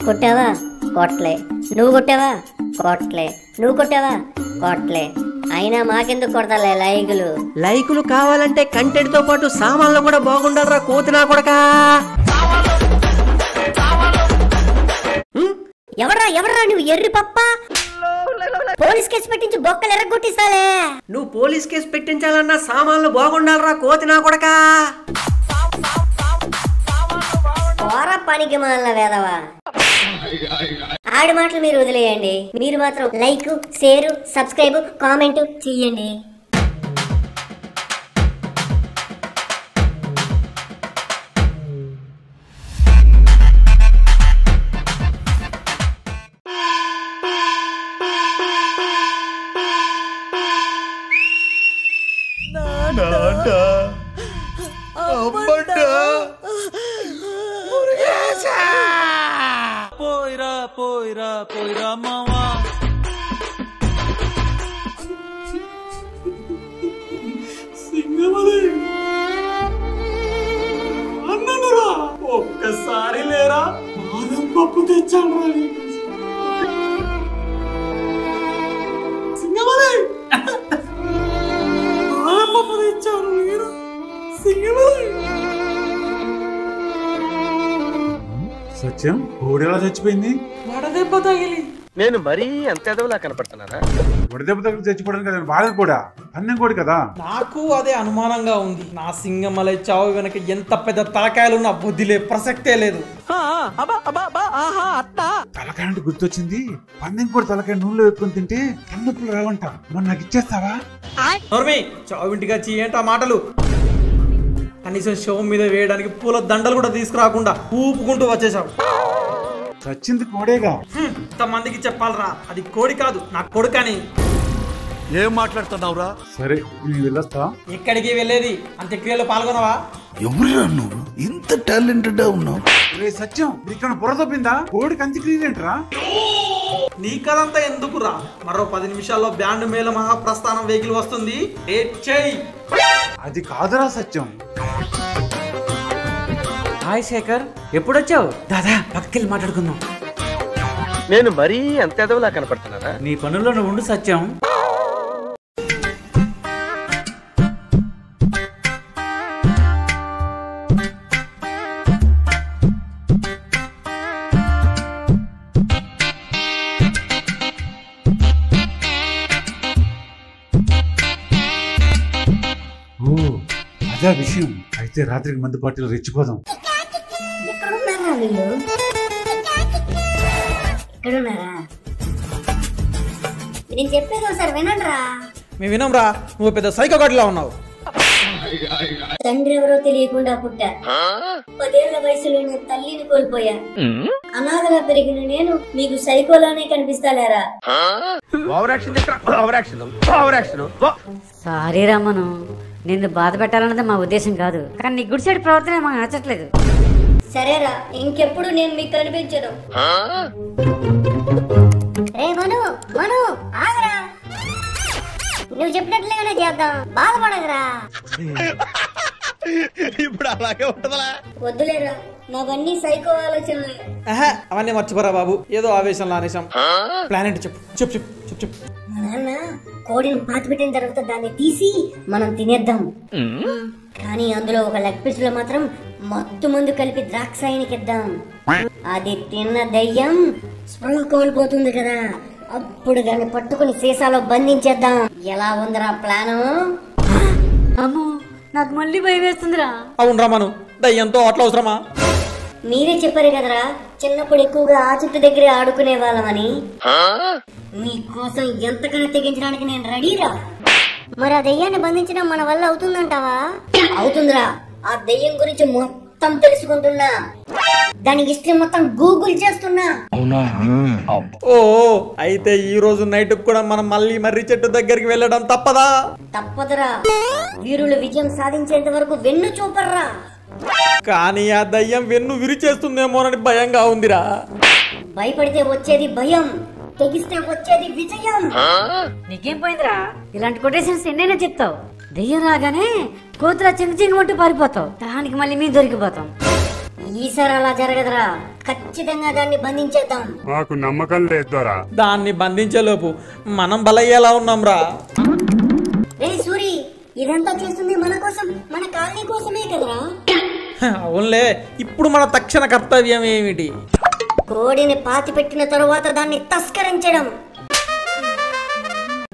కొట్టావా? కొట్టలే. నువ్వు కొట్టావా? కొట్టలే. నువ్వు కొట్టావా? కొట్టలే. అయినా మాకెందుకు కొడతాలే లైకులు? లైకులు కావాలంటే కంటెంట్ తో పాటు సామాన్లు కూడా బాగుండాలరా కోతినా కొడకా. ఎవడ్రా నువ్వు ఎర్రి పప్ప? పోలీస్ కేసు పెట్టించి బొక్కలు ఎర్రగొట్టిస్తాలే. నువ్వు పోలీస్ కేసు పెట్టించాలన్నా సామాన్లు బాగుండాలరా కోతినా కొడకా. పనికి మాలిన వేదవా. ఆడి మాటలు మీరు వదిలేయండి. మీరు మాత్రం లైక్, షేర్, సబ్స్క్రైబ్, కామెంట్ చెయ్యండి. పోయిరా పోయిరా మావా. సింగమలే అన్ననురా, ఒక్కసారి లేరా బాదం పప్పు తెచ్చాను రా. సింగమలే బాదం పప్పు తెచ్చాను మీరు. సింగమలే సత్యం కోడెలా చచ్చిపోయింది? వడదెబ్బ తగిలి. నేను మరీ అంత ఎదవలా కనపడుతున్నారా? వడదెబ్బ తగిలి చచ్చిపోవడం కదా బాధ కూడా, అన్నం కూడా కదా. నాకు అదే అనుమానంగా ఉంది. నా సింగమలై చావు వెనక ఎంత పెద్ద తలకాయలున్నా బుద్ధిలే ప్రసక్తే లేదు. తలకాయ అంటే గుర్తొచ్చింది, పందెం కూడా తలకాయ నూనెలో వేపుకొని తింటే కన్నప్పులు రావంట. మరి నాకు ఇచ్చేస్తావా? చావు ఇంటిగా ఏంటా మాటలు? కనీసం శవం మీద వేయడానికి పూల దండలు కూడా తీసుకురాకుండా ఊపుకుంటూ వచ్చేసావు. చచ్చింది కోడేగా. ఇంతమందికి చెప్పాలరా, అది కోడి కాదు నా కొడుకని. ఏం మాట్లాడుతున్నావురా? సరే నేను వెళ్ళొస్తా. ఎక్కడికి వెళ్ళేది? అంత్యక్రియలో పాల్గొనవా? ఎవరురా నువ్వు ఇంత టాలెంటెడ్ ఉన్నావు? సత్యం ఇక్కడ బుర్ర తప్పిందా? కోడికి అంత్యక్రియ ఏంట్రా? నీ కదంతా ఎందుకురా? మరో 10 నిమిషాల్లో బ్యాండ్ మేళ మహాప్రస్థానం వెహికల్ వస్తుంది. అది కాదురా సత్యం. హాయ్ శేఖర్, ఎప్పుడొచ్చావు? దాదా పక్కకెళ్ళి మాట్లాడుకుందాం. నేను మరీ అంత ఎదవలా కనపడుతున్నారా? నీ పనుల్లో నువ్వు ఉండు సత్యం. అదే విషయం. అయితే రాత్రికి మందు పార్టీలో రెచ్చిపోదాం. నేను చెప్పేది ఒకసారి వినండిరా. మేము వినంరా, నువ్వు పెద్ద సైకో గాడిలా ఉన్నావు. తండ్రి ఎవరో తెలియకుండా పుట్టా. 10 ఏళ్ల వయసులో తల్లిని కోల్పోయా. అనాథలా పెరిగిన నేను మీకు సైకోలానే కనిపిస్తాలేరా? సారీ రామను, నిన్ను బాధ పెట్టాలన్నది మా ఉద్దేశం కాదు, కానీ నీ గుడ్ సైడ్ ప్రవర్తన మాకు నచ్చట్లేదు. సరేరా, ఇంకెప్పుడు నేను మీకు కనిపించను. రే మను, మను ఆగరా. నువ్వు చెప్పినట్లుగానే చేద్దాం, బాధపడగరా. ఇప్పుడు అలాగే ఉంటదా? వద్దులేరా, నావన్నీ సైకో ఆలోచనలే. అవన్నీ మర్చిపోరా బాబు, ఏదో ఆవేశంలో అనేసాం. ప్లాన్ ఏంటి చెప్పు చెప్పు చెప్పు చెప్పు చెప్పు. మా నాన్న కోడిని పాతి పెట్టిన తర్వాత దాన్ని తీసి మనం తినేద్దాం. కానీ అందులో ఒక లెగ్ పీస్ లో మాత్రం మత్తు మందు కలిపి ద్రాక్షాయనికి ఇద్దాం. అది తిన్న దయ్యం స్పృహ కోల్పోతుంది కదా, అప్పుడు దాన్ని పట్టుకుని సీసాలో బంధించేద్దాం. ఎలా ఉందిరా ప్లాను? అమ్మో, నాకు మళ్ళీ భయం వేస్తుందిరా. అవునరా మను, దయ్యంతో అట్లా అవసరమా? మీరే చెప్పారు కదరా చిన్నప్పుడు ఎక్కువగా ఆ చెట్టు దగ్గరే ఆడుకునే వాళ్ళమని. మీకోసం ఎంతకన్నా తెగించడానికి నేను రెడీరా. మరి ఆ దెయ్యాన్ని బంధించడం మన వల్ల అవుతుందంటావా? అవుతుందిరా. ఆ దెయ్యం గురించి మొత్తం తెలుసుకుంటున్నా, దాని హిస్టరీ మొత్తం గూగుల్ చేస్తున్నా. ఓ అయితే ఈ రోజు నైట్ కూడా మనం మళ్ళీ మర్రి చెట్టు దగ్గరికి వెళ్ళడం తప్పదా? తప్పదురా. వీరులు విజయం సాధించేంత వరకు వెన్ను చూపర్రా. కానీ ఆ దయ్యం వెన్ను విరిచేస్తుందేమోనని భయంగా ఉందిరా. భయపడితే వచ్చేది భయం, తెగిస్తే వచ్చేది విజయం. నీకేం పోయిందిరా? ఇలాంటి కొటేషన్స్ ఎన్నైనా చెప్తావు. దెయ్యం రాగానే కోతులా చింగ చింగమంటూ పారిపోతావు, దానికి మళ్ళీ మేము దొరికిపోతాం. ఈసారి అలా జరగదురా, ఖచ్చితంగా దాన్ని బంధించేద్దాం. మాకు నమ్మకం లేదు దొరా. దాన్ని బంధించేలోపు మనం బలయ్యేలా ఉన్నాం రా. రే సూరి, ఇదంతా చేస్తుంది మన కోసం, మన కాలనీ కోసమే కదరా. అవునులే, ఇప్పుడు మన తక్షణ కర్తవ్యం ఏమిటి? కోడిని పాతి పెట్టిన తరువాత దాన్ని తస్కరించడం.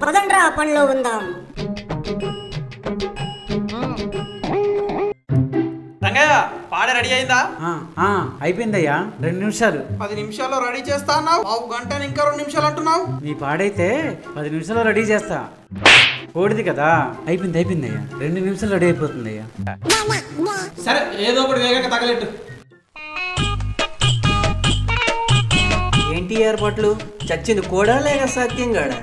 పదండ్రా, పనిలో ఉందాం. రంగయ్య, పాడే రెడీ అయిందా? అయిపోయిందయ్యా, 2 నిమిషాలు. 10 నిమిషాల్లో రెడీ చేస్తా అన్నావు, పావు గంట ఇంకా 2 నిమిషాలు అంటున్నావు. నీ పాడైతే 10 నిమిషాల్లో రెడీ చేస్తా. కోడిది కదా, అయిపోయిందయ్యా, 2 నిమిషాలు రెడీ అయిపోతుంది అయ్యా. సరే, ఏదో ఒకటి వేగంగా తగలెట్టు. ఏంటి ఏర్పాట్లు? చచ్చింది కోడా లేక సత్యం గాడా?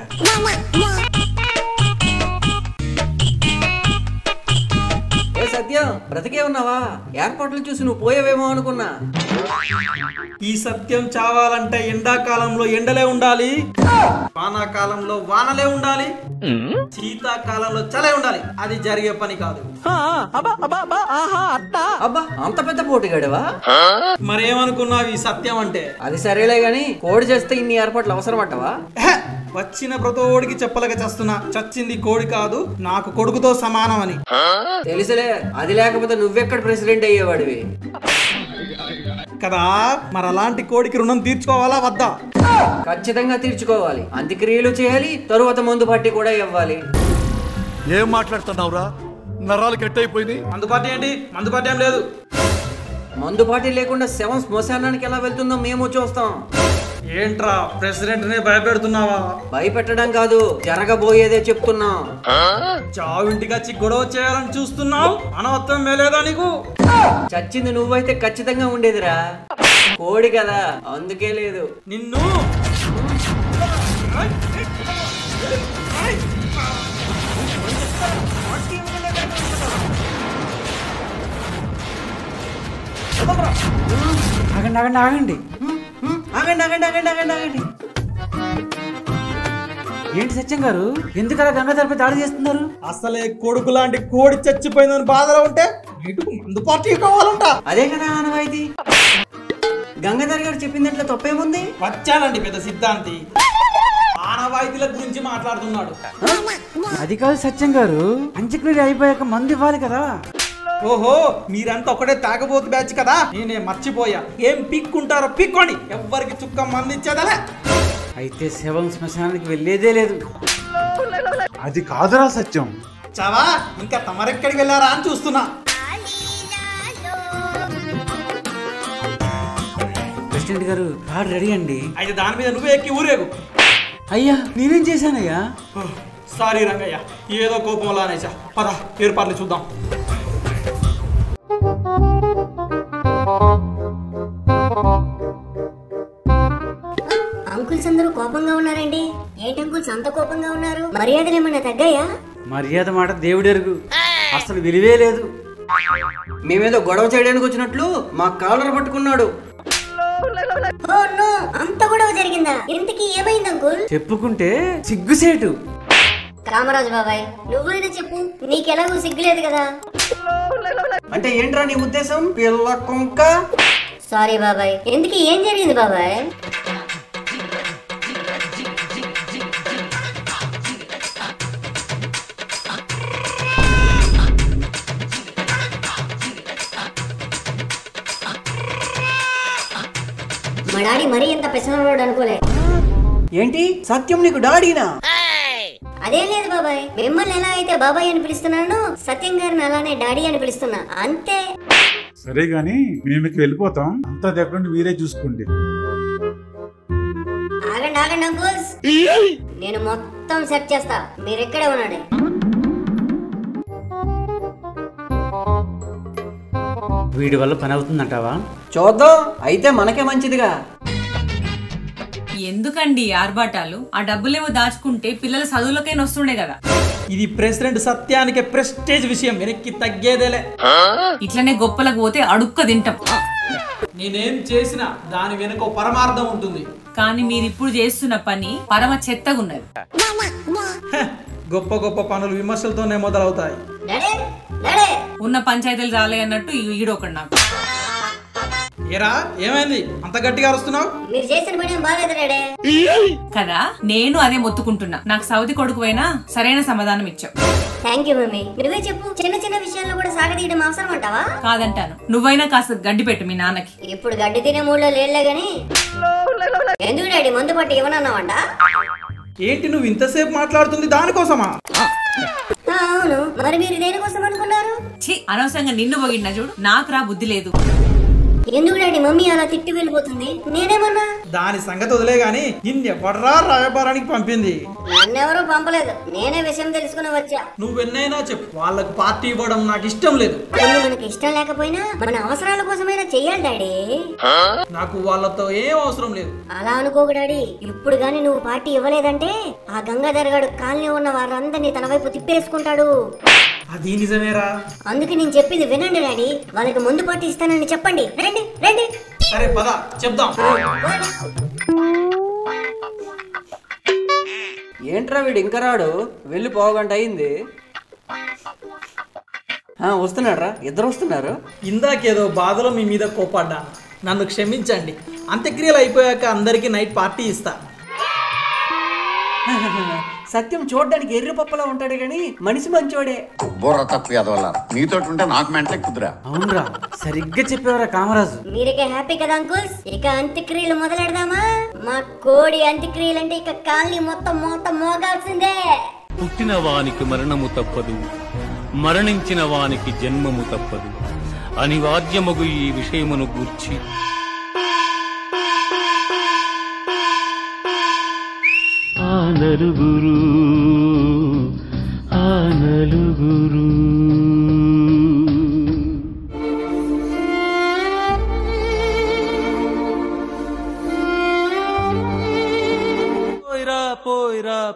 ఏ సత్యం, బ్రతికే ఉన్నావా? ఏర్పాట్లు చూసి నువ్వు పోయావేమో అనుకున్నా. ఈ సత్యం చావాలంటే ఎండాకాలంలో ఎండలే ఉండాలి, వానాకాలంలో వానలే ఉండాలి, శీతాకాలంలో చలే ఉండాలి. అది జరిగే పని కాదు. అబ్బా, అంత పెద్ద పోటీగాడవా? మరేమనుకున్నావు ఈ సత్యం అంటే? అది సరేలే గాని, కోడి చేస్తే ఇన్ని ఏర్పాట్లు అవసరం అంటవా? వచ్చిన ప్రతోడికి చెప్పలేక చస్తున్నా, చచ్చింది కోడి కాదు, నాకు కొడుకుతో సమానం అని. తెలుసులే, అది లేకపోతే నువ్వెక్కడ ప్రెసిడెంట్ అయ్యేవాడివి కదా. మరి అలాంటి కోడికి రుణం తీర్చుకోవాలా వద్దా? ఖచ్చితంగా తీర్చుకోవాలి. అంత్యక్రియలు చేయాలి, తరువాత మందు పార్టీ కూడా ఇవ్వాలి. ఏం మాట్లాడుతున్నావురా? నరాలు కట్టయిపోయింది. మందు పార్టీ ఏంటి? మందు పార్టీ ఏం లేదు. మందు పార్టీ లేకుండా శవం శ్మశానానికి ఎలా వెళ్తుందో మేము చూస్తాం. ఏంట్రా, ప్రెసిడెంట్ నే భయపెడుతున్నావా? భయపెట్టడం కాదు, జరగబోయేదే చెప్తున్నా. చావింటిగా గొడవ చేయాలని చూస్తున్నావు, అనవత్వం మేలేదా నీకు? చచ్చింది నువ్వైతే ఖచ్చితంగా ఉండేదిరా, కోడి కదా, అందుకే లేదు. నిన్ను ఆగండి ఆగండి ఆగండి ఆగండి ఆగండి ఆగండి ఆగండి ఆగండి. ఏంటి సత్యం గారు, ఎందుకలా గంగాధర్పై దాడి చేస్తున్నారు? అసలే కొడుకు లాంటి కోడి చచ్చిపోయిందని బాధలో ఉంటే ఇటుకు మందు పార్టీ కావాలంట. అదే కదా ఆనవాయితీ. గంగాధర్ గారు చెప్పిందంట్లో తప్పేముంది? వచ్చానండి పెద్ద సిద్ధాంతి, ఆనవాయితీల గురించి మాట్లాడుతున్నాడు. అది కాదు సత్యం గారు, అంత్యక్రియ అయిపోయాక మందు ఇవ్వాలి కదా. ఓహో, మీరంతా ఒకటే తాగబోతు బ్యాచ్ కదా, నేనే మర్చిపోయా. ఏం పిక్కుంటారో పిక్కోండి, ఎవ్వరికి చుక్క మంది ఇచ్చేదలే. అయితే శవం శ్మశానానికి వెళ్ళేదే లేదు. అది కాదురా సత్యం. చావా, ఇంకా తమరెక్కడికి వెళ్ళారా అని చూస్తున్నా. ప్రెసిడెంట్ గారు, కార్ రెడీ అండి. అయితే దాని మీద నువ్వే ఎక్కి ఊరేగు. అయ్యా, నేనేం చేశానయ్యా? సారీ రంగయ్య, ఏదో కోపంలో అనేసా. పద, ఏర్పాట్లు చూద్దాం. అంకుల్స్ అందరూ కోపంగా ఉన్నారండి. ఏంటి అంకుల్స్ అంత కోపంగా ఉన్నారు? మర్యాదలు ఏమన్నా తగ్గాయా? మర్యాద మాట దేవుడెరుగు, అసలు విలువే లేదు. మేమేదో గొడవ చేయడానికి వచ్చినట్లు మా కాలర్ పట్టుకున్నాడు. ఓ నో, అంత గొడవ జరిగిందా? ఇంతకీ ఏమైంది అంకుల్? చెప్పుకుంటే సిగ్గుసేటు. కామరాజు బాబాయ్, నువ్వైనా చెప్పు, నీకెలాగూ సిగ్గులేదు కదా. అంటే ఏంట్రా నీ ఉద్దేశం, పిల్ల కుంక? సారీ బాబాయ్, ఎందుకు ఏం జరిగింది బాబాయ్? మా డాడీ మరీ ఎంత పెసనవాడు అనుకోలే. ఏంటి సత్యం నీకు డాడీనా? అదేం లేదు బాబాయ్, మిమ్మల్ని ఎలా అయితే బాబాయ్ అని పిలుస్తున్నాను, సత్యం గారిని అలానే డాడీ అని పిలుస్తున్నా, అంతే. సరే గాని మేము ఇక వెళ్ళిపోతాం, అంతా దగ్గర మీరే చూసుకోండి. ఆగండి ఆగండి అంకుల్స్, నేను మొత్తం సెట్ చేస్తా, మీరు ఎక్కడే ఉన్నాడు. వీడి వల్ల పని అవుతుందంటావా? చూద్దాం, అయితే మనకే మంచిదిగా. ఎందుకండి ఆర్భాటాలు? ఆ డబ్బులేమో దాచుకుంటే పిల్లల చదువులకైనా వస్తుండే కదా. ఇది ప్రెసిడెంట్ సత్యానికి ప్రెస్టేజ్ విషయం, వెనక్కి తగ్గేదేలే. ఇట్లనే గొప్పలకు పోతే అడుక్క తింటాం. నేనేం చేసినా దాని వెనుక పరమార్థం ఉంటుంది. కానీ మీరు ఇప్పుడు చేస్తున్న పని పరమ చెత్తగున్నది. గొప్ప గొప్ప పనులు విమర్శలతోనే మొదలవుతాయి. ఉన్న పంచాయతీలు రాలే అన్నట్టు ఈడొకడు నాకు. ఏరా ఏమైంది అంత గట్టిగా అరుస్తున్నావు? మీరు చేసిన పని ఏం బాగాలేదు డాడీ. కదా నేను అదే మొత్తుకుంటున్నా. నాకు సౌతి కొడుకు అయినా సరైన సమాధానం ఇచ్చావు. Thank you mummy. నువ్వే చెప్పు, చిన్న చిన్న విషయాల్లో కూడా సాగదీయడం అవసరం అంటావా? కాదంటాను. నువ్వైనా కాస్త గడ్డి పెట్టు మీ నాన్నకి. ఇప్పుడు గడ్డి తినే మూడులో లేడులే గాని ఎందుకు డాడీ మందు పట్టి ఇవ్వనన్నావంట? ఏంటి నువ్వు ఇంతసేపు మాట్లాడుతుంది దానికోసమా? అవును, మరి మీరు దేనికోసం అనుకున్నారు? ఛీ, అనవసరంగా నిన్ను పొగిడినా చూడు. నాకు రా బుద్ధి లేదు. ఎందుకు డాడీ మమ్మీ అలా తిట్టి వెళ్ళిపోతుంది? నేనేమన్నా? దాని సంగతి వదిలే గాని నిన్నెవడ్రా రాయబారానికి పంపింది? నన్నెవరూ పంపలేదు, నేనే విషయం తెలుసుకుని వచ్చా. నువ్వెన్నైనా చెప్పు, వాళ్ళకు పార్టీ ఇవ్వడం నాకు ఇష్టం లేదు. మనకి ఇష్టం లేకపోయినా మన అవసరాల కోసమైనా చెయ్యాలి డాడీ. నాకు వాళ్ళతో ఏం అవసరం లేదు. అలా అనుకోకు డాడీ. ఇప్పుడు గాని నువ్వు పార్టీ ఇవ్వలేదంటే ఆ గంగాధర్ గారు కాలనీ ఉన్న వారందరినీ తన వైపు తిప్పేసుకుంటాడు. అది నిజమేరా. అందుకే నేను చెప్పింది వినండి డాడీ. వాళ్ళకి ముందు పార్టీ ఇస్తానని చెప్పండి. రండి రండి. సరే పద చెప్దాం. ఏంట్రా వీడు ఇంకా రాడు? వెళ్ళి పోగంట అయింది. వస్తున్నాడు రా, ఇద్దరు వస్తున్నారు. ఇందాకేదో బాధలో మీ మీద కోపడ్డా, నన్ను క్షమించండి. అంత్యక్రియలు అయిపోయాక అందరికి నైట్ పార్టీ ఇస్తా. సత్యం చూడడానికి ఎర్రి పప్పలా ఉంటాడు గాని మనిషి మంచోడే. బుర్ర తక్కువ ఎదవల్ల నీతో ఉంటే నాకు మెంటలే కుదురా. అవునరా, సరిగ్గా చెప్పేవరా కామరాజు. మీరిక హ్యాపీ కదా అంకుల్స్? ఇక అంత్యక్రియలు మొదలెడదామా? మా కోడి అంత్యక్రియలు అంటే ఇక కాలనీ మొత్తం మోగాల్సిందే. పుట్టిన వానికి మరణము తప్పదు, మరణించిన వానికి జన్మము తప్పదు. అనివార్యమగు ఈ విషయమును గూర్చి ఆ నలుగురు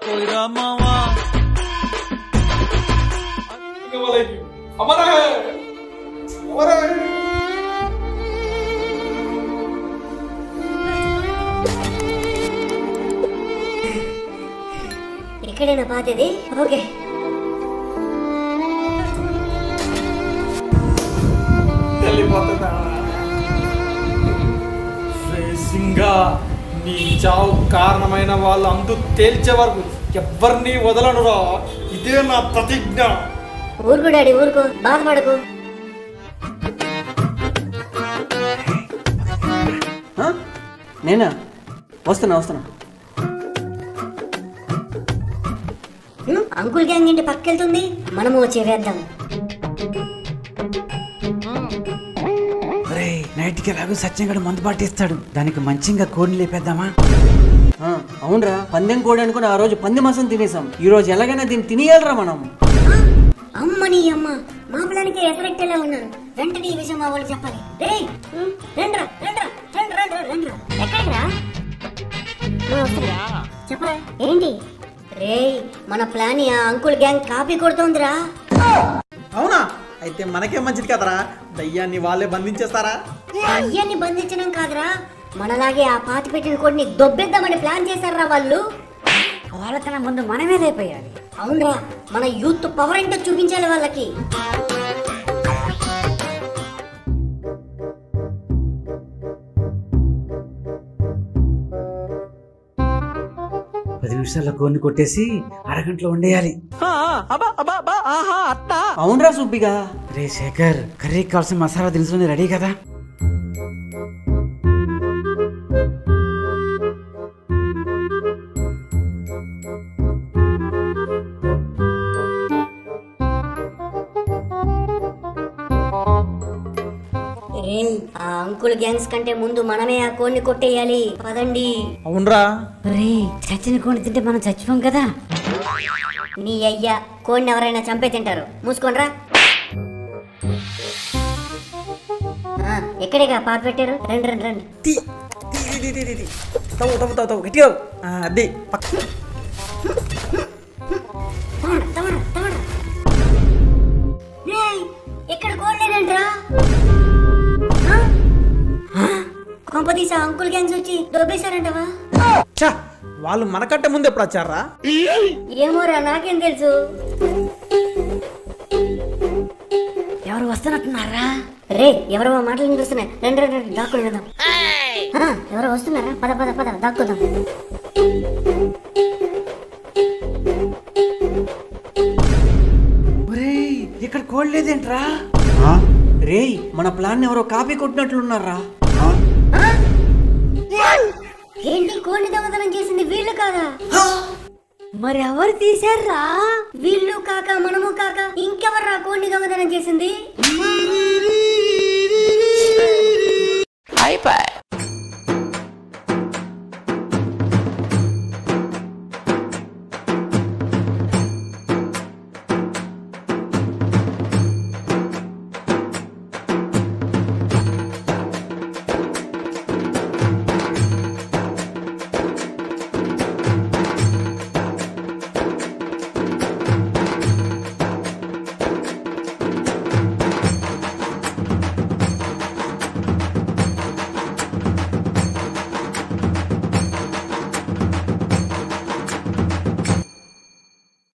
పోయిరా మావా. ఇక్కడేనా పాతది? ఓకే. నీ చావు కారణమైన వాళ్ళు అందు తేల్చే వరకు ఎవరిని వదలనురా. ఇదే నా ప్రతిజ్ఞ. ఊరుకు డాడీ, ఊరుకో, బాధపడకు. నేనా? వస్తున్నా. అంకుల్ గ్యాంగ్ ఇంటి పక్కెళ్తుంది, మనము వచ్చి వేద్దాం. నైట్కి ఎలాగో సత్యం గడు మందు పాటిస్తాడు, దానికి మంచిగా కోడిని లేపేద్దామా? అవునరా, పందెం కోడి అనుకుని ఆ రోజు పంది మాసం తినేసాం. ఈ రోజు ఎలాగైనా దీన్ని తినేయాలరా మనం. అమ్మని అమ్మ, మా ప్లాన్కి ఎసరెక్టేలా ఉన్నారు. వెంటనే ఈ విషయం మా వాళ్ళు చెప్పాలి. చెప్పరా ఏంటి? రేయ్, మన ప్లాన్ ఆ అంకుల్ గ్యాంగ్ కాపీ కొడుతోందిరా. అవునా? అయితే మనకే మంచిది కదరా. దయ్యాన్ని వాళ్ళే బంధించేస్తారా? దయ్యాన్ని బంధించడం కాదురా, మనలాగే ఆ పాతి పెట్టిన కోడిని దొబ్బేద్దామని ప్లాన్ చేశారా వాళ్ళు. వాళ్ళకన్నా ముందు మనమే లేపోయాలి. అవునరా, మన యూత్ పవర్ ఏంటో చూపించాలి వాళ్ళకి. 10 నిమిషాల్లో కోడిని కొట్టేసి అరగంటలో వండేయాలి. అవునరా సుబ్బిగా. రే శేఖర్, కర్రీకి కావాల్సిన మసాలా దినుసులు రెడీ కదా? ఆ అంకుల్ గ్యాంగ్స్ కంటే ముందు మనమే ఆ కోడిని కొట్టేయాలి. పదండి. అవునరా. రే, చచ్చిన కోడిని తింటే మనం చచ్చిపోం కదా. నీ అయ్యా, కోడిని ఎవరైనా చంపే తింటారు. మూసుకోండ్రా. ఎక్కడేగా పాత పెట్టారు? రండి రండి రండి. గట్టిగా అది ఇక్కడ కోడలేదంట్రా. కొంపదీసా అంకుల్ గ్యాంగ్స్ వచ్చి దొబ్బేశారంటవా? వాళ్ళు మనకంటే ముందు ఎప్పుడు వచ్చారా? ఏమోరా, నాకేం తెలుసు. ఎవరు వస్తున్నట్టున్నారా? రే ఎవరో మాటలు వినిపిస్తున్నాయి. రండి రండి రండి, దాక్కుని వెళ్దాం. ఎవరో వస్తున్నారా? పద పద పద దాక్కుందాం. ఒరేయ్ ఇక్కడ కోడ్ లేదేంట్రా? రేయ్ మన ప్లాన్ ఎవరో కాపీ కొట్టినట్లున్నారా? ఏంటి కోడిని దొంగతనం చేసింది వీళ్ళు కాదా? మరి ఎవరు తీశారా? వీళ్ళు కాక మనము కాక ఇంకెవర్రా కోడిని దొంగతనం చేసింది?